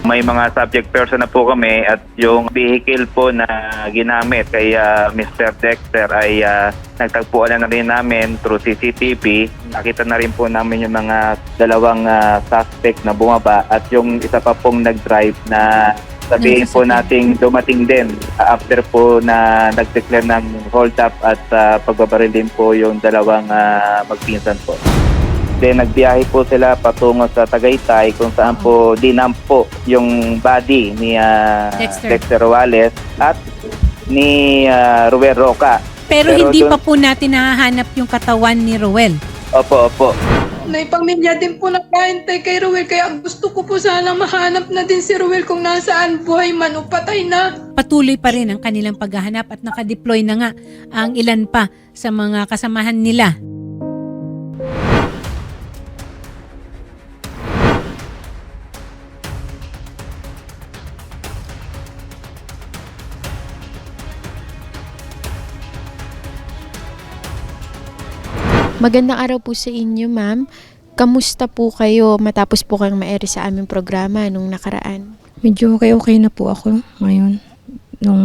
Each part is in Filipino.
May mga subject person na po kami at yung vehicle po na ginamit kay Mr. Dexter ay nagtagpuan na rin namin through CCTV. Nakita na rin po namin yung mga dalawang suspect na bumaba at yung isa pa pong nag-drive na sabihin po nating dumating din after po na nag-declare ng hold up at pagbabaril din po yung dalawang magpinsan po. Then nagbiyahe po sila patungo sa Tagaytay kung saan po dinamp po yung body ni Dexter Wallace at ni Ruel Roca. Pero hindi pa po natin nahahanap yung katawan ni Ruel. Opo. May pamilya din po nagpahintay kay Ruel, kaya gusto ko po sana mahanap na din si Ruel kung nasaan, buhay man o patay na. Patuloy pa rin ang kanilang paghahanap at nakadeploy na nga ang ilan pa sa mga kasamahan nila. Magandang araw po sa inyo, ma'am. Kamusta po kayo matapos po kayong ma-air sa aming programa nung nakaraan? Medyo okay na po ako ngayon. Nung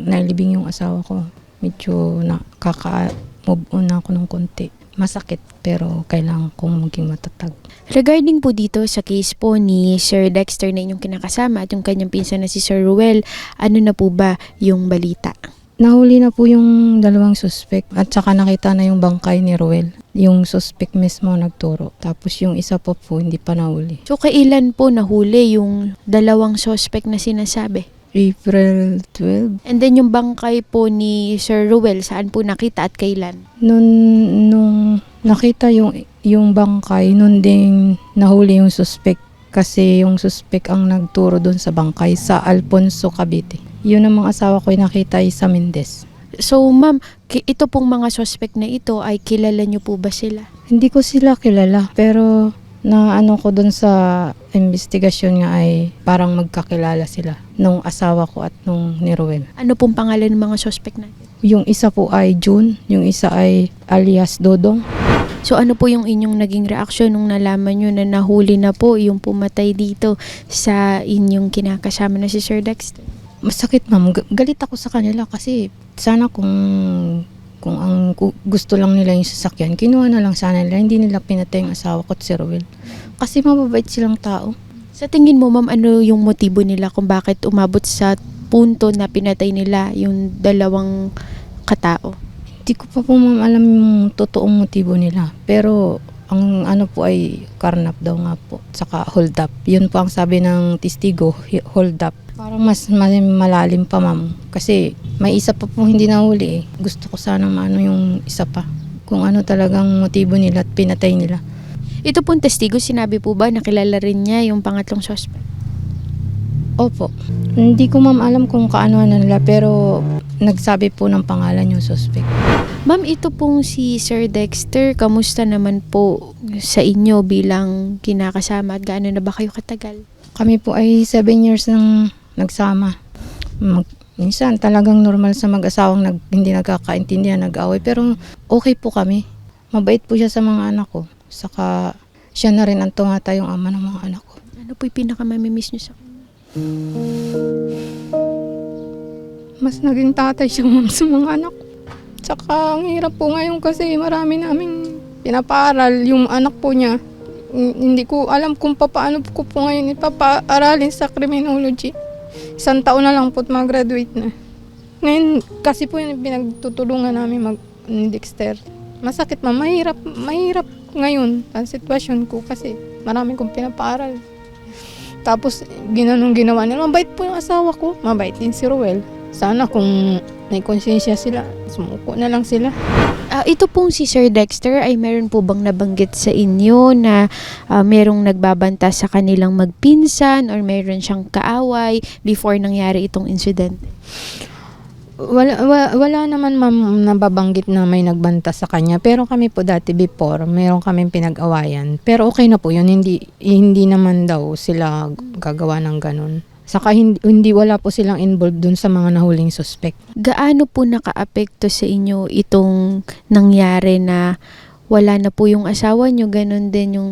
nailibing yung asawa ko, medyo nakaka-move on na ako ng konti. Masakit pero kailangan kong maging matatag. Regarding po dito sa case po ni Sir Dexter na inyong kinakasama at yung kanyang pinsan na si Sir Ruel, ano na po ba yung balita? Nahuli na po yung dalawang suspect at saka nakita na yung bangkay ni Ruel. Yung suspect mismo nagturo. Tapos yung isa pa po hindi pa nahuli. So kailan po nahuli yung dalawang suspect na sinasabi? April 12. And then yung bangkay po ni Sir Ruel, saan po nakita at kailan? Nung nakita yung bangkay, nun ding nahuli yung suspect. Kasi yung suspect ang nagturo doon sa bangkay sa Alfonso, Cavite. Yun ang mga asawa ko ay nakita sa Mendez. So ma'am, ito pong mga suspect na ito ay kilala niyo po ba sila? Hindi ko sila kilala pero na ko doon sa investigasyon nga ay parang magkakilala sila nung asawa ko at nung ni Ruel. Ano pong pangalan ng mga suspect natin? Yung isa po ay June, yung isa ay alias Dodong. So ano po yung inyong naging reaksyon nung nalaman nyo na nahuli na po yung pumatay dito sa inyong kinakasama na si Sir Dexter? Masakit ma'am, galit ako sa kanila kasi sana kung ang gusto lang nila yung sasakyan, kinuha na lang sana nila, hindi nila pinatay ang asawa ko at si Ruel. Kasi mababait silang tao. Sa tingin mo ma'am, ano yung motibo nila kung bakit umabot sa punto na pinatay nila yung dalawang katao? Hindi ko pa po ma'am alam yung totoong motibo nila. Pero ang po ay karnap daw nga po. Saka hold up. Yun po ang sabi ng testigo, hold up. Parang mas malalim pa ma'am. Kasi may isa pa po hindi nahuli eh. Gusto ko sana maano yung isa pa. Kung ano talagang motibo nila at pinatay nila. Ito pong testigo, sinabi po ba nakilala rin niya yung pangatlong suspect? Opo. Hindi ko ma'am alam kung kaano nila pero nagsabi po ng pangalan yung suspect. Ma'am, ito pong si Sir Dexter, kamusta naman po sa inyo bilang kinakasama at gaano na ba kayo katagal? Kami po ay 7 years nang nagsama. Minsan talagang normal sa mag-asawang hindi nagkakaintindihan, nag-away. Pero okay po kami. Mabait po siya sa mga anak ko. Saka siya na rin ang tumatayong ama ng mga anak ko. Ano po yung pinakamamimiss niyo sa kanya? Mas naging tatay siya ma'am sa mga anak ko. Saka ang hirap po ngayon kasi marami naming pinapaaral yung anak po niya. Hindi ko alam kung paano ko po ngayon ipapaaralin sa criminology. 1 taon na lang po at mag-graduate na. Ngayon kasi po yung pinagtutulungan namin ni Dexter. Masakit ma'am, mahirap ngayon ang sitwasyon ko kasi marami kong pinapaaral. Tapos ginawa nila. Mabait po yung asawa ko, mabait din si Ruel. Sana kung may konsensya sila, sumuko na lang sila. Ito pong si Sir Dexter ay meron po bang nabanggit sa inyo na merong nagbabanta sa kanilang magpinsan or meron siyang kaaway before nangyari itong incident? Wala naman ma'am nababanggit na may nagbanta sa kanya. Pero kami po dati before, meron kaming pinag-awayan. Pero okay na po yun, hindi naman daw sila gagawa ng ganun. Saka hindi wala po silang involved dun sa mga nahuling suspect. Gaano po nakaapekto sa inyo itong nangyari na wala na po yung asawa nyo, ganun din yung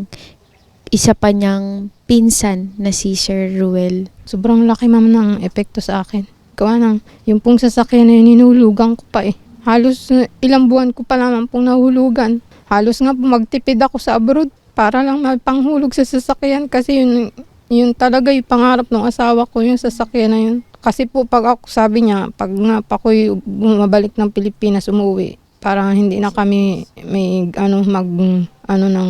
isa pa niyang pinsan na si Sir Ruel? Sobrang laki ma'am ng epekto sa akin. Gawa ng, yung pong sasakyan na yun, hinulugan ko pa eh. Halos ilang buwan ko pa naman pong nahulugan. Halos nga po magtipid ako sa abroad para lang magpanghulog sa sasakyan kasi yun talaga yung pangarap ng asawa ko, yung sasakyan na yun. Kasi po pag ako, sabi niya, pag nga pa ko'y bumabalik ng Pilipinas, umuwi, para hindi na kami may ng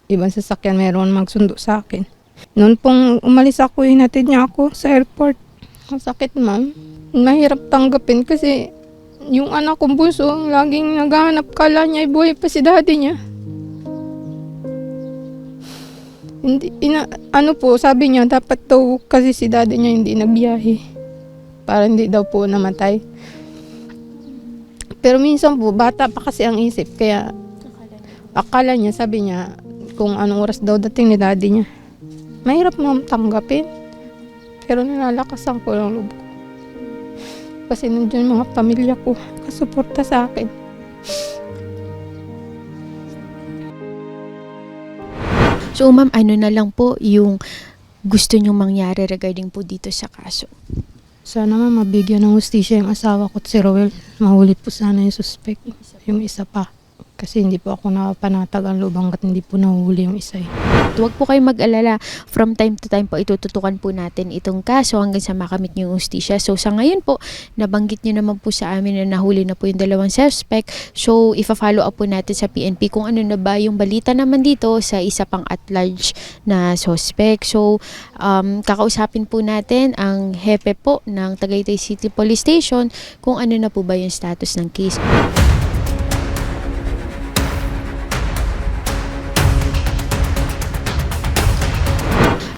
ibang sasakyan, meron magsundo sa akin. Noon pong umalis ako, hinatid niya ako sa airport. Ang sakit ma'am. Mahirap tanggapin kasi yung anak kong bunso, laging naghahanap, kala niya, buhay pa si daddy niya. Hindi, sabi niya, dapat daw kasi si daddy niya hindi nagbiyahe. Para hindi daw po namatay. Pero minsan po, bata pa kasi ang isip, kaya akala niya, sabi niya, kung anong oras daw dating ni daddy niya. Mahirap ma'am tanggapin. Pero nilalakasan ko ng loob ko. Kasi nandiyan mga pamilya ko, kasuporta sa akin. So ma'am, ano na lang po yung gusto nyong mangyari regarding po dito sa kaso? Sana mabigyan ng hustisya yung asawa ko at si Roel. Mahuli po sana yung suspect, yung isa pa. Kasi hindi po ako nakapanatag ang loob hanggat hindi po nahuli yung isa. Huwag po kayong mag-alala. From time to time po, itututukan po natin itong kaso hanggang sa makamit niyo yung hustisya. So sa ngayon po, nabanggit niyo naman po sa amin na nahuli na po yung dalawang suspect. So ifa-follow up po natin sa PNP kung ano na ba yung balita naman dito sa isa pang at-large na suspect. So kakausapin po natin ang hepe po ng Tagaytay City Police Station kung ano na po ba yung status ng case.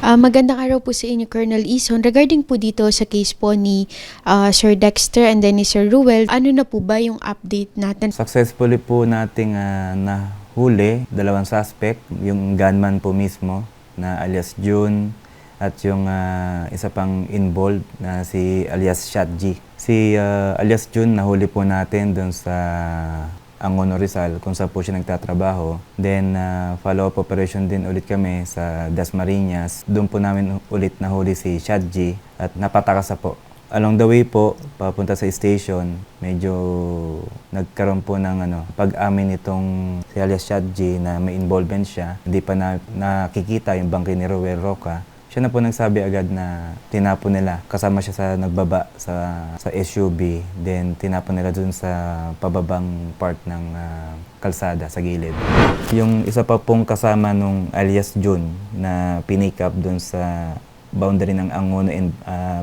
Magandang araw po sa inyo, Colonel Ison. Regarding po dito sa case po ni Sir Dexter and then ni Sir Ruel, ano na po ba yung update natin? Successfully po nating nahuli dalawang suspect, yung gunman po mismo na alias June at yung isa pang involved na si alias Shadji. Si alias June nahuli po natin doon sa Angono Rizal kung saan po siya nagtatrabaho. Then follow-up operation din ulit kami sa Dasmariñas. Doon po namin ulit nahuli si Shadji at napatakas na po. Along the way po, papunta sa station, medyo nagkaroon po ng pag-amin itong si alias Shadji na may involvement siya. Hindi pa nakikita yung bangkay ni Roel Roca. Siya na po nagsabi agad na tinapon nila. Kasama siya sa nagbaba sa SUV. Then tinapon nila dun sa pababang part ng kalsada sa gilid. Yung isa pa pong kasama nung alias June na pinick up dun sa boundary ng Angono and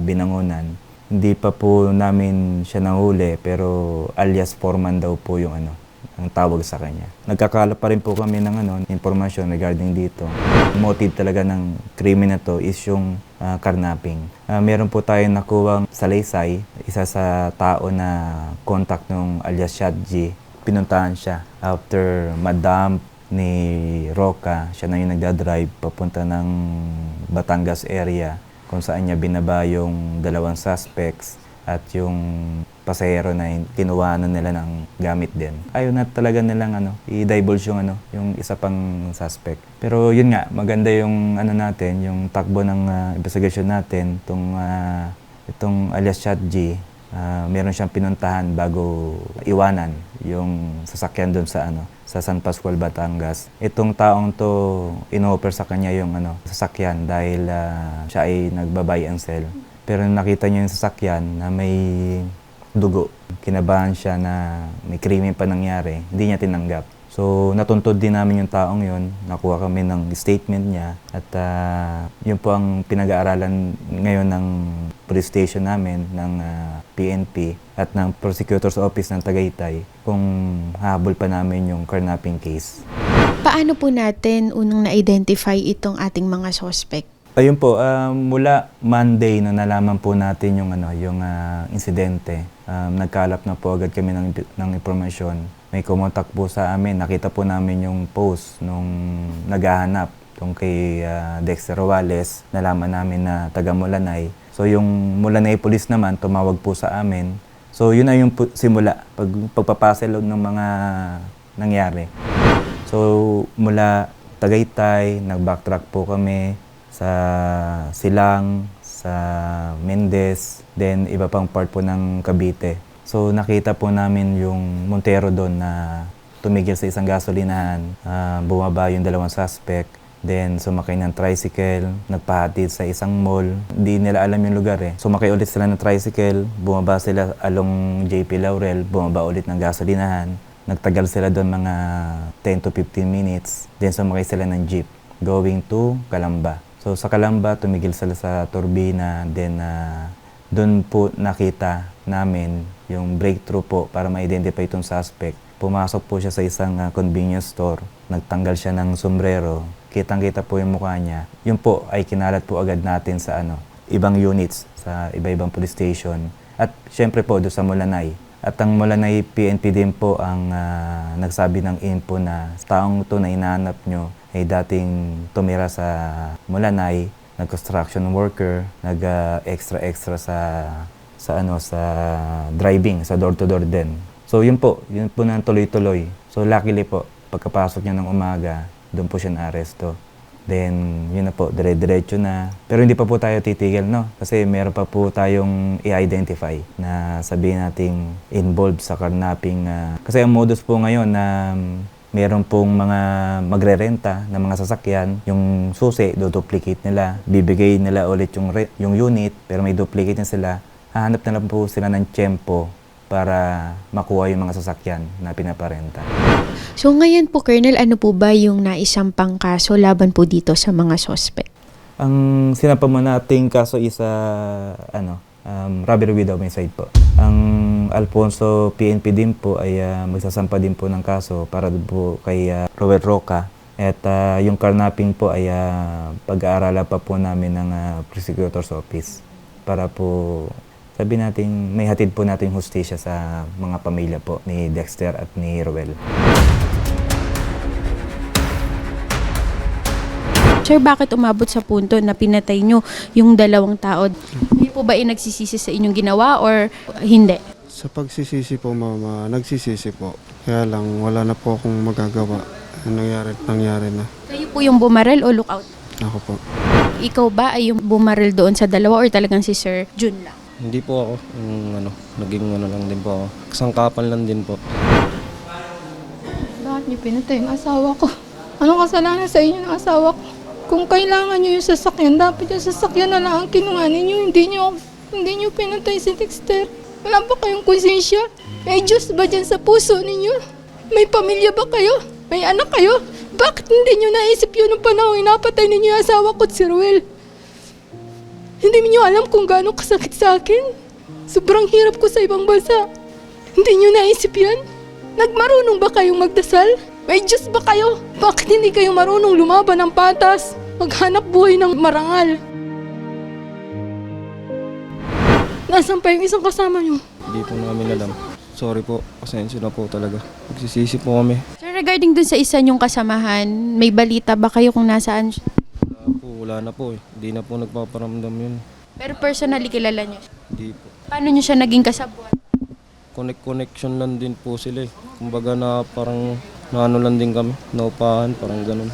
Binangonan. Hindi pa po namin siya nahuli pero alias Foreman daw po yung ang tawag sa kanya. Nagkakalap pa rin po kami ng informasyon regarding dito. Motive talaga ng krimen na to is yung karnaping. Meron po tayong nakuwang salaysay, isa sa tao na contact ng alias Shadji. Pinuntahan siya after madamp ni Roca. Siya na yung nagdadrive papunta ng Batangas area kung saan niya binaba yung dalawang suspects at yung pasahero na kinuhanan nila ng gamit din. Ayaw na talaga nilang i-divulge yung isa pang suspect. Pero yun nga, maganda yung natin, yung takbo ng investigation natin, itong alias Shadji, meron siyang pinuntahan bago iwanan yung sasakyan doon sa San Pascual, Batangas. Itong taong to, in-offer sa kanya yung sasakyan dahil siya ay nagbabay and sell. Pero nakita niya yung sasakyan na may dugo. Kinabahan siya na may krimen pa nangyari. Hindi niya tinanggap. So natuntod din namin yung taong yon. Nakuha kami ng statement niya. At yun po ang pinag-aaralan ngayon ng police station namin, ng PNP at ng Prosecutor's Office ng Tagaytay kung habol pa namin yung kidnapping case. Paano po natin unang na-identify itong ating mga suspect? Ayun po, mula Monday na nalaman po natin yung insidente, nagkalap na po agad kami ng impormasyon. May kumontak po sa amin, nakita po namin yung post nung naghahanap tungkol kay Dexter Roales. Nalaman namin na taga Mulanay. So yung Mulanay Police naman tumawag po sa amin. So yun na yung simula, pagpapasel ng mga nangyari. So mula Tagaytay, nag-backtrack po kami sa Silang, sa Mendez, then iba pang part po ng Cavite. So nakita po namin yung Montero doon na tumigil sa isang gasolinahan, bumaba yung dalawang suspect, then sumakay ng tricycle, nagpahatid sa isang mall. Hindi nila alam yung lugar eh. Sumakay ulit sila ng tricycle, bumaba sila along JP Laurel, bumaba ulit ng gasolinahan. Nagtagal sila doon mga 10 to 15 minutes, then sumakay sila ng jeep going to Calamba. So sa Calamba, tumigil sila sa Turbina, then doon po nakita namin yung breakthrough po para ma-identify itong suspect. Pumasok po siya sa isang convenience store, nagtanggal siya ng sombrero, kitang-kita po yung mukha niya. Yun po ay kinalat po agad natin sa ibang units, sa iba-ibang police station. At syempre po doon sa Mulanay. At ang Mulanay PNP din po ang nagsabi ng info na taong ito na hinahanap nyo ay dating tumira sa Mulanay, nag-construction worker, nag-extra sa driving, sa door-to-door din. So yun po na tuloy-tuloy. So luckily po, pagkapasok niya ng umaga, doon po siya na-aresto. Then yun na po, dire-diretso na. Pero hindi pa po tayo titigil, no? Kasi meron pa po tayong i-identify na sabihin nating involved sa carnapping. Kasi ang modus po ngayon na meron pong mga magrerenta ng mga sasakyan, yung susi, do-duplicate nila. Bibigay nila ulit yung unit, pero may duplicate na sila. Hahanap na lang po sila ng tiyempo para makuha yung mga sasakyan na pinaparenta. So ngayon po, Colonel, ano po ba yung naisampang kaso laban po dito sa mga suspect? Ang sinampa mo nating kaso is robbery with homicide po. Ang Alfonso PNP din po ay magsasampa din po ng kaso para po kay Robert Roca. At yung carnapping po ay pag-aaralan pa po namin ng prosecutor's office para po sabi natin, may hatid po natin hustisya sa mga pamilya po ni Dexter at ni Ruel. Sir, bakit umabot sa punto na pinatay nyo yung dalawang tao? Hindi po ba nagsisisi sa inyong ginawa or hindi? Sa pagsisisi po, mama, nagsisisi po. Kaya lang, wala na po akong magagawa. Nangyari na. Kayo po yung bumaril o lookout? Ako po. Ikaw ba ay yung bumaril doon sa dalawa or talagang si Sir Jun lang? Hindi po ako. Naging lang din po ako. Kasangkapan lang din po. Bakit niyo pinatay yung asawa ko? Anong kasalanan sa inyo ng asawa ko? Kung kailangan niyo yung sasakyan, dapat yung sasakyan na lang ang kinuha ninyo. Hindi niyo pinatay si Dexter. Wala ba kayong konsensya? May Diyos ba dyan sa puso ninyo? May pamilya ba kayo? May anak kayo? Bakit hindi niyo naisip yun nung panahon napatay ninyo yung asawa ko at si Ruel? Hindi niyo alam kung gaano kasakit sa akin. Sobrang hirap ko sa ibang bansa. Hindi niyo naisip yan? Nagmarunong ba kayong magdasal? May Diyos ba kayo? Bakit hindi kayo marunong lumaban ng patas? Maghanap buhay ng marangal. Nasaan pa yung isang kasama niyo? Hindi po namin alam. Sorry po. Pasensya na po talaga. Nagsisisi po kami. Sir, regarding dun sa isa nyong kasamahan, may balita ba kayo kung nasaan siya? Wala na po eh. Hindi na po nagpaparamdam yun. Pero personally kilala niyo siya? Hindi po. Paano niyo siya naging kasabwat? Connection lang din po sila eh. Kumbaga na parang naano lang din kami. Naupahan, parang ganun.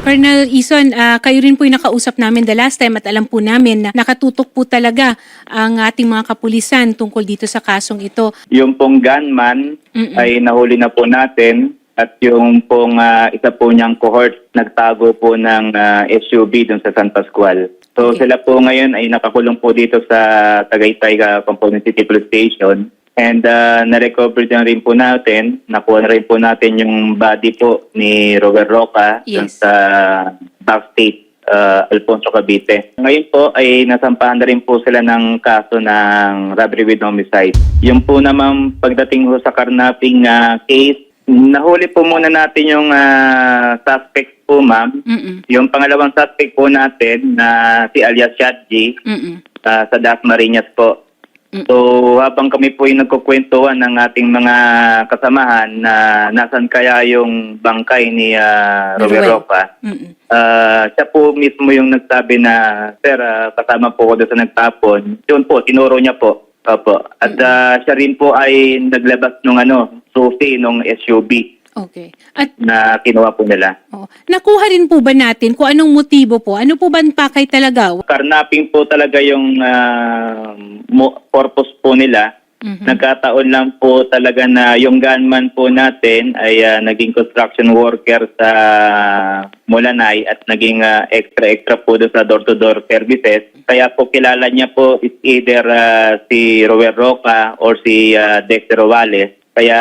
Colonel Ison, kayo rin po yung nakausap namin the last time at alam po namin na nakatutok po talaga ang ating mga kapulisan tungkol dito sa kasong ito. Yung pong gunman ay nahuli na po natin at yung pong isa po niyang cohort nagtago po ng SUV dun sa San Pascual. So sila po ngayon ay nakakulong po dito sa Tagaytay Component City Police Station. And na-recover din rin po natin, nakuha na rin po natin yung body po ni Robert Roca sa Backstate, Alfonso Cavite. Ngayon po ay nasampahan na rin po sila ng kaso ng robbery with homicide. Yung po naman pagdating ho sa carnapping case, nahuli po muna natin yung suspect po, ma'am. Yung pangalawang suspect po natin na si alias Shadji sa Dasmariñas po. So habang kami po yung nagkukwentuhan ng ating mga kasamahan na nasan kaya yung bangkay ni Robert Roca, siya po mismo yung nagsabi na, sir, kasama po ko doon sa nagtapon. Yun po, tinuro niya po Opo. At siya rin po ay naglabas nung susi nung SUV Okay. At na kinuha po nila. nakuha rin po ba natin kung anong motibo po? Ano po ba ang pakay talaga? Karnaping po talaga yung purpose po nila. Nagkataon lang po talaga na yung gunman po natin ay naging construction worker sa Mulanay at naging extra po doon sa door-to-door services. Kaya po kilala niya po is either si Roel Roca or si Dexter Owales. Kaya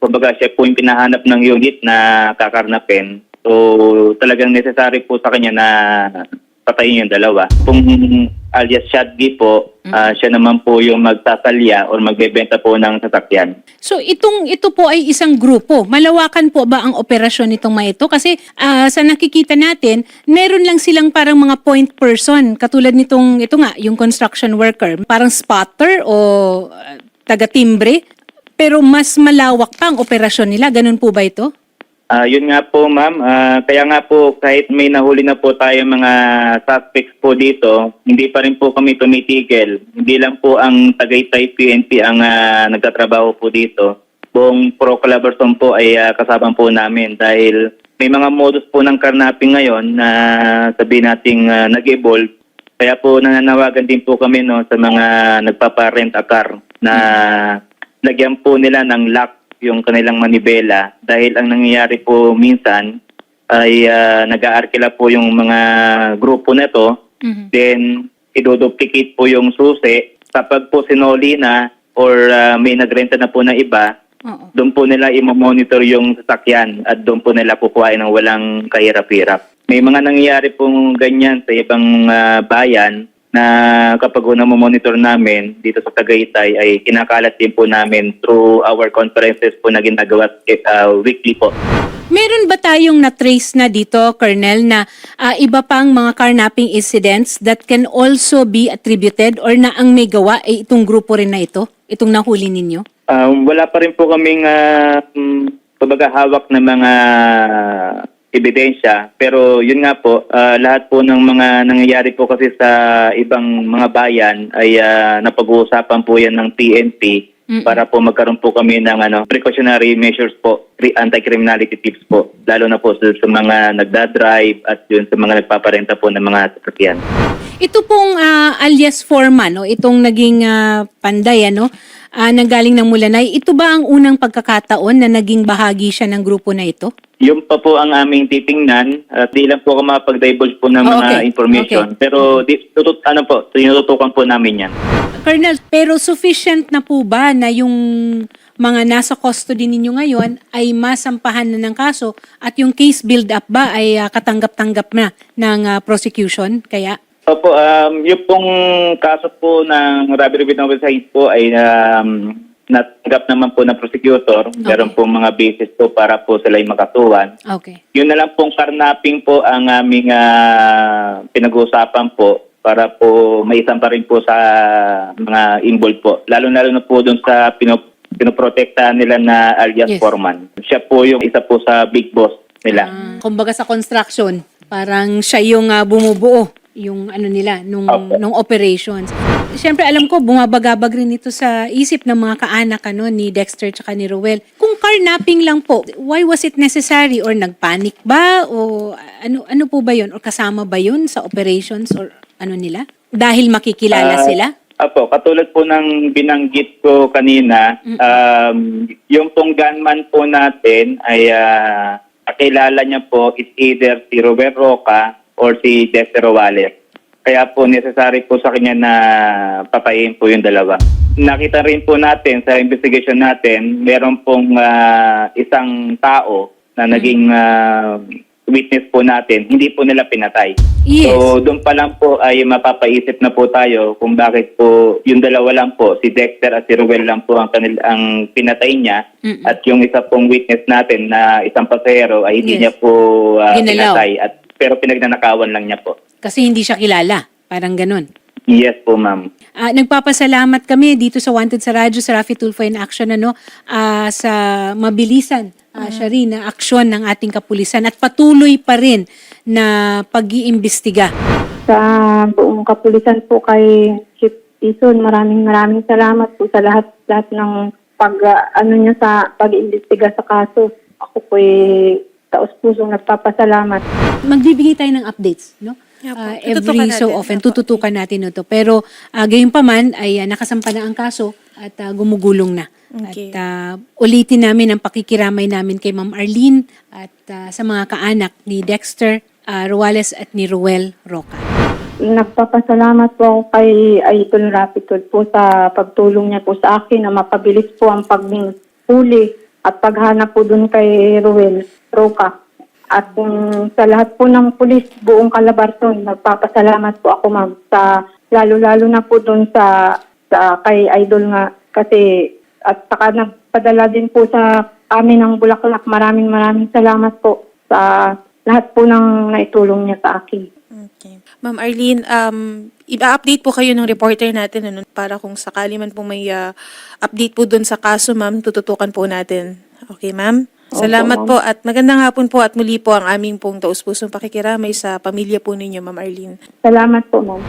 kumbaga siya po yung pinahanap ng unit na kakarnapin. So talagang necessary po sa kanya na patayin yung dalawa. Kung alias Shadgi po, siya naman po yung magsasalya o magbebenta po ng sasakyan. So ito po ay isang grupo. Malawakan po ba ang operasyon nitong mga ito? Kasi sa nakikita natin, meron lang silang parang mga point person. Katulad nitong, ito nga, yung construction worker. Parang spotter o taga-timbre. Pero mas malawak pa ang operasyon nila. Ganun po ba ito? Yun nga po, ma'am. Kaya nga po, kahit may nahuli na po tayo mga suspects po dito, hindi pa rin po kami tumitigil. Hindi lang po ang Tagaytay PNP ang nagtatrabaho po dito. Buong Pro Calabarzon po ay kasama po namin dahil may mga modus po ng karnaping ngayon na sabihin nating nag-evolve. Kaya po nananawagan din po kami sa mga nagpapa-rent a car na lagyan po nila ng lock yung kanilang manibela dahil ang nangyayari po minsan ay nag-aarkila po yung mga grupo na to, then iduduplicate po yung susi. Kapag po sinoli na or may nagrenta na po na iba, doon po nila i-monitor yung sasakyan at doon po nila kukuhain ng walang kahirap-hirap. May mga nangyayari pong ganyan sa ibang bayan na kapag monitor namin dito sa Tagaytay ay kinakalat din po namin through our conferences po na ginagawa weekly po. Meron ba tayong na-trace na dito, Colonel, na iba pang mga carnapping incidents that can also be attributed or na ang may gawa ay itong grupo rin na ito, itong nahuli ninyo? Wala pa rin po kaming hawak na mga ebidensya. Pero yun nga po, lahat po ng mga nangyayari po kasi sa ibang mga bayan ay napag-uusapan po yan ng PNP para po magkaroon po kami ng precautionary measures po, anti-criminality tips po. Lalo na po sa mga nagdadrive at yun sa mga nagpaparenta po ng mga sasakyan. Ito pong alias Foreman, itong naging panday, nanggaling ng Mulanay, ito ba ang unang pagkakataon na naging bahagi siya ng grupo na ito? Yung pa po ang aming titingnan at di lang po ako makapag-divulge po ng mga information. Okay. Pero tinututukan po namin yan. Colonel, pero sufficient na po ba na yung mga nasa custody ninyo ngayon ay masampahan na ng kaso at yung case build-up ba ay katanggap-tanggap na ng prosecution? Kaya Opo, yung pong kaso po ng robbery with homicide po ay natanggap naman po ng prosecutor. Okay. Meron pong mga basis po para po sila ay makatuwan. okay. Yun na lang pong karnaping po ang aming pinag-uusapan po para po maisampa rin po sa mga involved po. Lalo-lalo na po doon sa pinoprotektahan nila na alias Yes. Foreman. Siya po yung isa po sa big boss nila. Kumbaga sa construction, parang siya yung bumubuo yung nila nung operations. Siyempre alam ko bumabagabag rin ito sa isip ng mga kaanak ni Dexter tsaka ni Roel. Kung carnapping lang po, why was it necessary or nagpanic ba o ano po ba 'yon or kasama ba 'yon sa operations or nila? Dahil makikilala sila? Apo, katulad po ng binanggit ko kanina, yung pong gunman po natin ay kakilala niya po is either si Roel Roca or si Dexter Owales. Kaya po necessary po sa kanya na patayin po yung dalawa. Nakita rin po natin sa investigation natin, meron pong isang tao na naging witness po natin, hindi po nila pinatay. Yes. So doon pa lang po ay mapapaisip na po tayo kung bakit po yung dalawa lang po, si Dexter at si Roel lang po ang pinatay niya at yung isa pong witness natin na isang pasahero ay hindi niya po pinatay pero pinagnanakawan lang niya po. Kasi hindi siya kilala. Parang ganun. Yes po, ma'am. Nagpapasalamat kami dito sa Wanted sa Radyo, sa Rafi Tulfo in Action, sa mabilisan siya rin na aksyon ng ating kapulisan at patuloy pa rin na pag-iimbestiga. Sa buong kapulisan po kay Chief Quezon. Maraming salamat po sa lahat ng niya sa pag-iimbestiga sa kaso. Ako po taos-pusong nagpapasalamat. Magbibigay tayo ng updates, no? Every so often, tututukan natin ito. Pero gayon pa man, ay nakasampa na ang kaso at gumugulong na. Okay. At ulitin namin ang pakikiramay namin kay Ma'am Arlene at sa mga kaanak ni Dexter Ruales at ni Ruel Roca. Nagpapasalamat po ako kay Idol Rapitol po sa pagtulong niya po sa akin na mapabilis po ang paghuli at paghanap po dun kay Ruel Roca. At sa lahat po ng pulis, buong Calabarzon, nagpapasalamat po ako, ma'am, sa lalo-lalo na po dun sa kay Idol nga kasi at saka nagpadala din po sa amin ng Bulaklak. Maraming salamat po sa lahat po ng naitulong niya sa akin. Okay. Ma'am Arlene, i-update po kayo ng reporter natin para kung sakali man po may update po dun sa kaso, ma'am, tututukan po natin. Okay, ma'am? Salamat Opo, po at magandang hapon po at muli po ang aming pong taus-pusong pakikiramay sa pamilya po ninyo, Ma'am Arlene. Salamat po, ma'am.